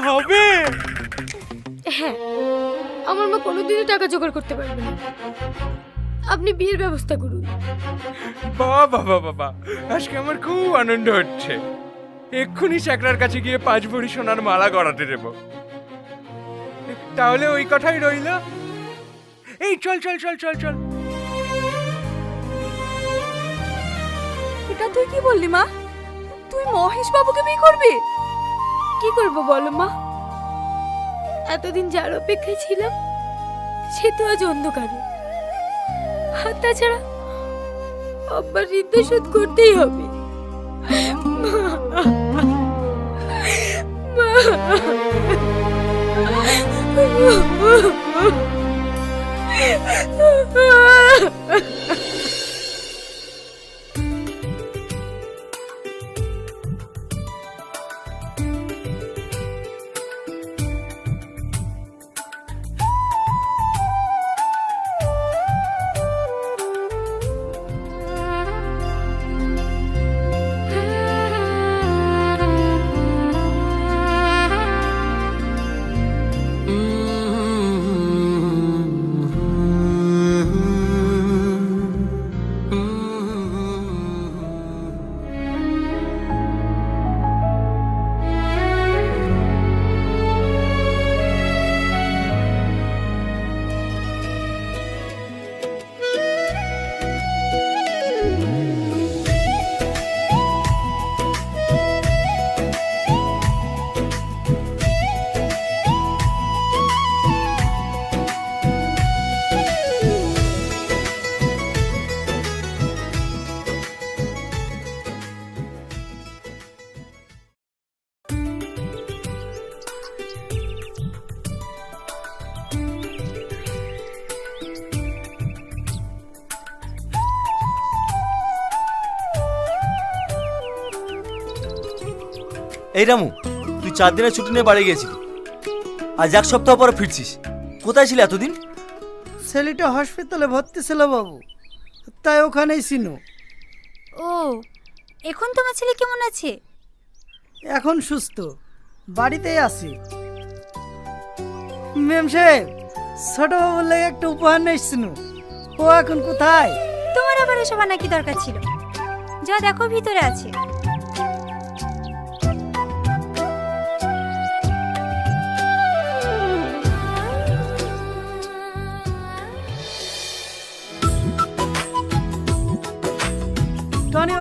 হবে? হ্যাঁ, আমার মা কোনোদিনই টাকা জোগাড় করতে পারবে না। আপনি বিয়ের ব্যবস্থা করুন। বাবা বাবা বাবা, আজকে আমার খুব আনন্দ হচ্ছে। এক্ষুনি চাকরার কাছে গিয়ে 5 ভরি সোনার মালা গড়াতে দেব। তাহলে ওই কথাই রইল। এই চল চল চল চল চল। এটা তুই কি বললি মা? তুই মহেশ বাবুকে বিয়ে করবি? কি করব বলো মা? এতদিন যার অপেক্ষায় ছিলাম সে তো আজ অন্ধকারে। আর তাছাড়া আব্বার ঋণ শোধ করতেই হবে। এই রামু, তুই 4 দিনের ছুটি নিয়ে বাড়ি গেছিলি, আজ 1 সপ্তাহ পরে ফিরছিস। কোথায় ছিলি এতদিন? ছেলেটা হসপিটালে ভর্তি ছিল বাবু, তাই ওখানেই ছিল। ও, এখন তোমার ছেলে কেমন আছে? এখন সুস্থ, বাড়িতেই আছি। মেম সাহেব, ছোট বাবুর লেগে একটা উপহার নিয়ে এসেছিল। ও এখন কোথায়? তোমার আবার এসব আনা কি দরকার ছিল? যা দেখো ভিতরে আছে।